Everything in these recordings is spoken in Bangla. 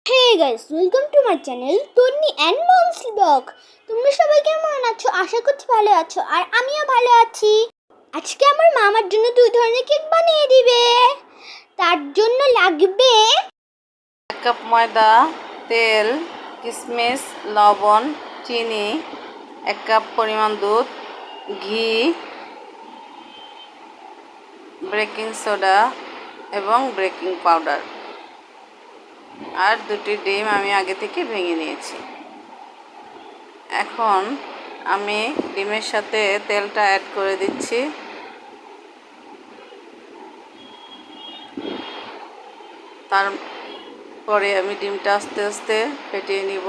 Hey guys, welcome to my channel Tonni and moms blog. তোমরা সবাই কেমন আছো? আশা করছি ভালো আছো, আর আমিও ভালো আছি। আজকে আমার মামার জন্য দুই ধরনের কেক বানিয়ে দিবে। তার জন্য লাগবে 1 কাপ ময়দা, তেল, কিশমিশ, লবণ, চিনি, 1 কাপ পরিমাণ দুধ, ঘি, বেকিং সোডা এবং বেকিং পাউডার আর 2টি ডিম আমি আগে থেকে ভেঙে নিয়েছি। এখন আমি ডিমের সাথে তেলটা অ্যাড করে দিচ্ছি। তারপরে আমি ডিমটা আস্তে আস্তে ফেটিয়ে নিব।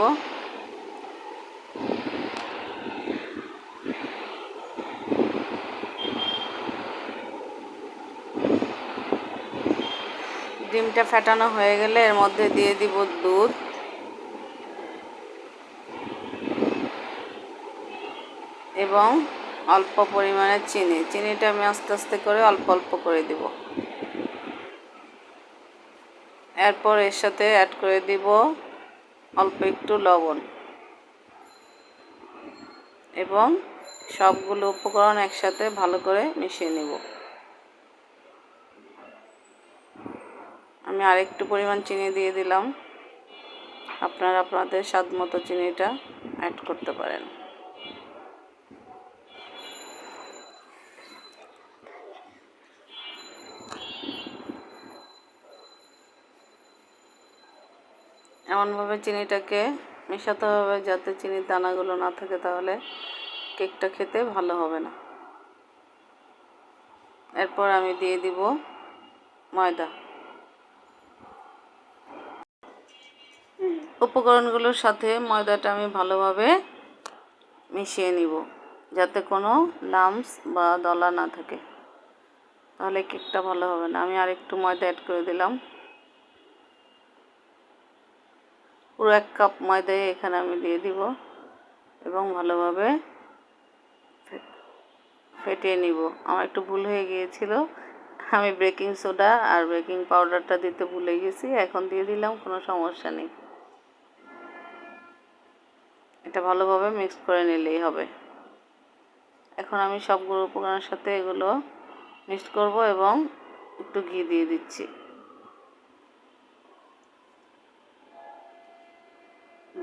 ডিমটা ফেটানো হয়ে গেলে এর মধ্যে দিয়ে দিব দুধ এবং অল্প পরিমাণে চিনিটা আমি আস্তে আস্তে করে অল্প অল্প করে দিব। এরপর এর সাথে অ্যাড করে দিব অল্প একটু লবণ এবং সবগুলো উপকরণ একসাথে ভালো করে মিশিয়ে নিব। আমি আরেকটু পরিমাণ চিনি দিয়ে দিলাম। আপনারা আপনাদের স্বাদ মতো চিনিটা অ্যাড করতে পারেন। এমনভাবে চিনিটাকে মেশাতে হবে যাতে চিনির দানাগুলো না থাকে, তাহলে কেকটা খেতে ভালো হবে না। এরপর আমি দিয়ে দিব ময়দা। উপকরণগুলোর সাথে ময়দাটা আমি ভালোভাবে মিশিয়ে নিব যাতে কোনো লাম্পস বা দলা না থাকে, তাহলে কেকটা ভালো হবে না। আমি আরেকটু ময়দা অ্যাড করে দিলাম। পুরো 1 কাপ ময়দাই এখানে আমি দিয়ে দিব এবং ভালোভাবে ফেটিয়ে নিব। আমার একটু ভুল হয়ে গিয়েছিল, আমি বেকিং সোডা আর বেকিং পাউডারটা দিতে ভুলে গেছি, এখন দিয়ে দিলাম, কোনো সমস্যা নেই। এটা ভালোভাবে মিক্স করে নিলেই হবে। এখন আমি সবগুলো উপকরণের সাথে এগুলো মিক্স করব এবং একটু ঘি দিয়ে দিচ্ছি।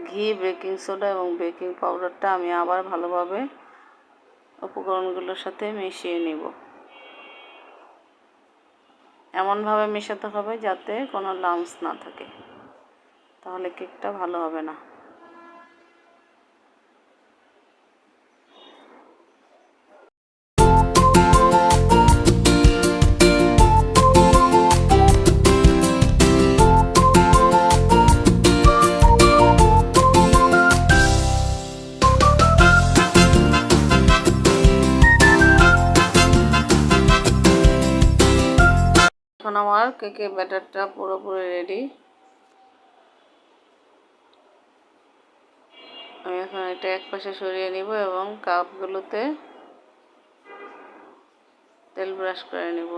ঘি, বেকিং সোডা এবং বেকিং পাউডারটা আমি আবার ভালোভাবে উপকরণগুলোর সাথে মিশিয়ে নিব। এমনভাবে মেশাতে হবে যাতে কোনো লাম্পস না থাকে, তাহলে কেকটা ভালো হবে না। এখন আমার কেকের ব্যাটারটা পুরোপুরি রেডি। আমি এখন এটা একপাশে সরিয়ে নিব এবং কাপগুলোতে তেল ব্রাশ করে নিব।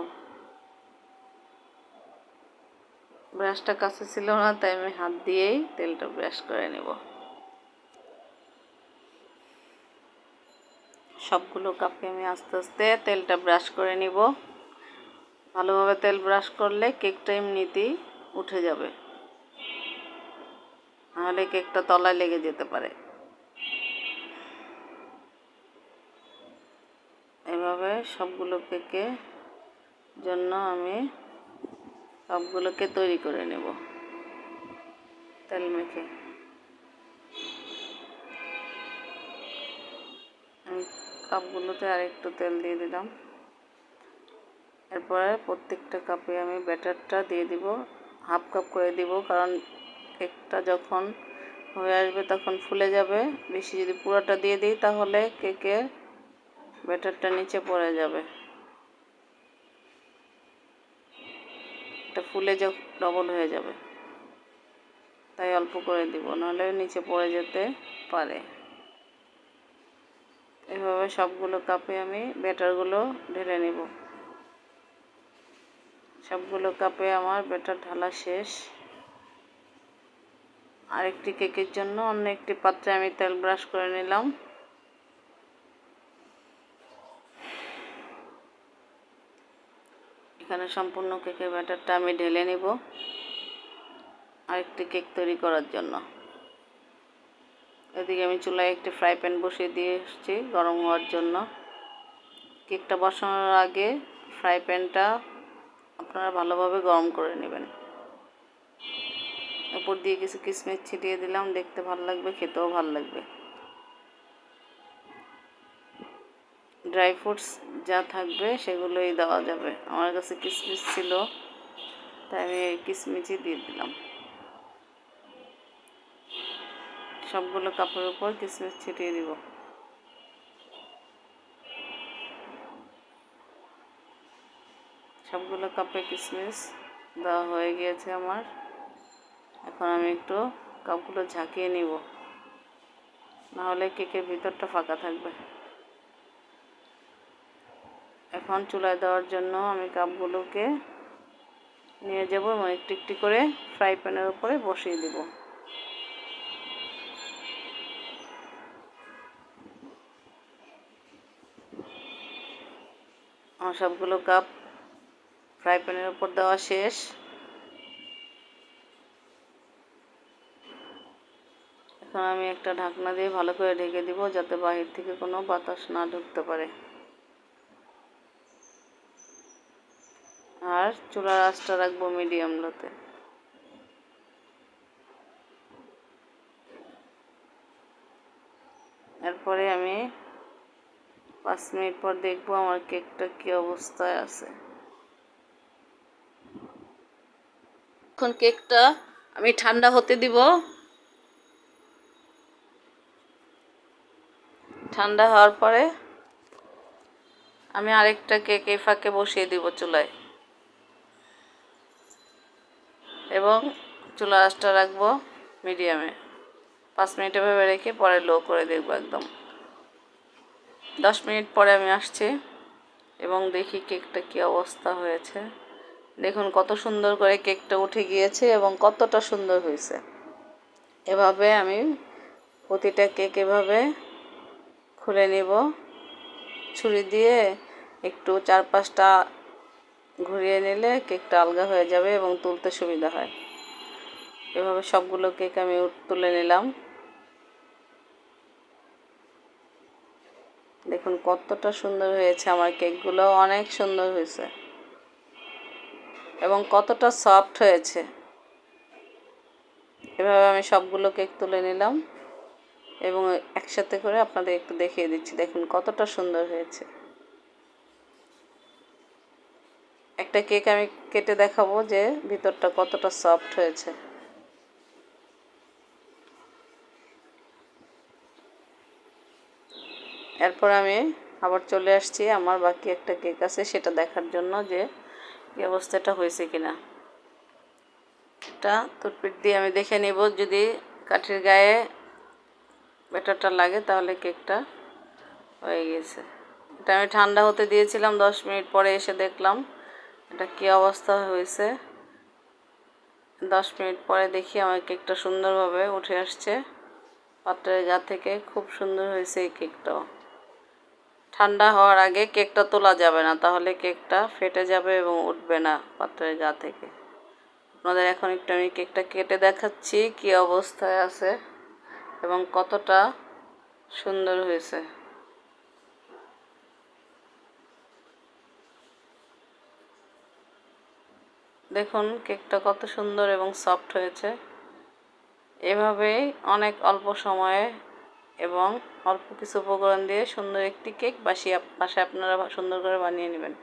ব্রাশটা কাছে ছিল না, তাই আমি হাত দিয়েই তেলটা ব্রাশ করে নিব। সবগুলো কাপে আমি আস্তে আস্তে তেলটা ব্রাশ করে নিব। ভালোভাবে তেল ব্রাশ করলে কেকটা এমনিতেই উঠে যাবে, নাহলে কেকটা তলায় লেগে যেতে পারে। এভাবে সবগুলো কেকের জন্য আমি সবগুলোকে তৈরি করে নেব তেল মেখে। আমি কাপগুলোতে আরেকটু তেল দিয়ে দিলাম। এরপরে প্রত্যেকটা কাপে আমি ব্যাটারটা দিয়ে দিব, হাফ কাপ করে দিব, কারণ কেকটা যখন হয়ে আসবে তখন ফুলে যাবে। বেশি যদি পুরোটা দিয়ে দিই তাহলে কেকের ব্যাটারটা নিচে পড়ে যাবে, এটা ফুলে ডবল হয়ে যাবে, তাই অল্প করে দিব, নাহলে নিচে পড়ে যেতে পারে। এভাবে সবগুলো কাপে আমি ব্যাটারগুলো ঢেলে নেব। সবগুলো কাপে আমার ব্যাটার ঢালা শেষ। আরেকটি কেকের জন্য অন্য একটি পাত্রে আমি তেল ব্রাশ করে নিলাম। এখানে সম্পূর্ণ কেকের ব্যাটারটা আমি ঢেলে নিব আরেকটি কেক তৈরি করার জন্য। এদিকে আমি চুলায় একটি ফ্রাই প্যান বসিয়ে দিয়ে এসেছি গরম হওয়ার জন্য। কেকটা বসানোর আগে ফ্রাই প্যানটা আপনারা ভালোভাবে গরম করে নেবেন। উপর দিয়ে কিছু কিশমিশ ছিটিয়ে দিলাম, দেখতে ভালো লাগবে, খেতেও ভালো লাগবে। ড্রাই ফ্রুটস যা থাকবে সেগুলোই দেওয়া যাবে। আমার কাছে কিশমিশ ছিল তাই আমি এই কিশমিশই দিয়ে দিলাম। সবগুলো কাপের উপর কিশমিশ ছিটিয়ে দিব। সবগুলো কাপে কিশমিশ দেওয়া হয়ে গিয়েছে আমার। এখন আমি একটু কাপগুলো ঝাঁকিয়ে নিব, নাহলে কেকের ভিতরটা ফাঁকা থাকবে। এখন চুলায় দেওয়ার জন্য আমি কাপগুলোকে নিয়ে যাব এবং একটু একটু করে ফ্রাই প্যানের উপরে বসিয়ে দেব। আমার সবগুলো কাপ ফ্রাই প্যানের উপর দেওয়া শেষ। এখন আমি একটা ঢাকনা দিয়ে ভালো করে ঢেকে দিব, যাতে বাহির থেকে কোনো বাতাস না ঢুকতে পারে। আর চুলার আঁচটা রাখবো মিডিয়াম লোতে। এরপরে আমি 5 মিনিট পর দেখবো আমার কেকটা কি অবস্থায় আছে। এখন কেকটা আমি ঠান্ডা হতে দিব। ঠান্ডা হওয়ার পরে আমি আরেকটা কেক এই ফাঁকে বসিয়ে দিব চুলায়, এবং চুলার আঁচটা রাখবো মিডিয়ামে। 5 মিনিট এভাবে রেখে পরে লো করে দেখবো একদম। 10 মিনিট পরে আমি আসছি এবং দেখি কেকটা কি অবস্থা হয়েছে। দেখুন কত সুন্দর করে কেকটা উঠে গিয়েছে এবং কতটা সুন্দর হয়েছে। এভাবে আমি প্রতিটা কেক এভাবে খুলে নিব। ছুরি দিয়ে একটু 4-5টা ঘুরিয়ে নিলে কেকটা আলগা হয়ে যাবে এবং তুলতে সুবিধা হয়। এভাবে সবগুলো কেক আমি তুলে নিলাম। দেখুন কতটা সুন্দর হয়েছে, আমার কেকগুলো অনেক সুন্দর হয়েছে এবং কতটা সফট হয়েছে। এভাবে আমি সবগুলো কেক তুলে নিলাম এবং একসাথে করে আপনাদের একটু দেখিয়ে দিচ্ছি। দেখুন কতটা সুন্দর হয়েছে। একটা কেক আমি কেটে দেখাবো যে ভিতরটা কতটা সফট হয়েছে। এরপর আমি আবার চলে আসছি আমার বাকি একটা কেক আছে সেটা দেখার জন্য যে কি অবস্থাটা হয়েছে কিনা। এটা টুথপিক দিয়ে আমি দেখে নিব, যদি কাঠির গায়ে ব্যাটারটা লাগে তাহলে কেকটা হয়ে গেছে। এটা আমি ঠান্ডা হতে দিয়েছিলাম, 10 মিনিট পরে এসে দেখলাম এটা কি অবস্থা হয়েছে। 10 মিনিট পরে দেখি আমার কেকটা সুন্দরভাবে উঠে আসছে পাত্রের গা থেকে। খুব সুন্দর হয়েছে এই কেকটাও। ঠান্ডা হওয়ার আগে কেকটা তোলা যাবে না, তাহলে কেকটা ফেটে যাবে এবং উঠবে না পাত্রের গা থেকে। আপনাদের এখন একটু আমি কেকটা কেটে দেখাচ্ছি কি অবস্থায় আছে এবং কতটা সুন্দর হয়েছে। দেখুন কেকটা কত সুন্দর এবং সফট হয়েছে। এভাবেই অনেক অল্প সময়ে এবং অল্প কিছু উপকরণ দিয়ে সুন্দর একটি কেক বাসায় আপনারা সুন্দর করে বানিয়ে নেবেন।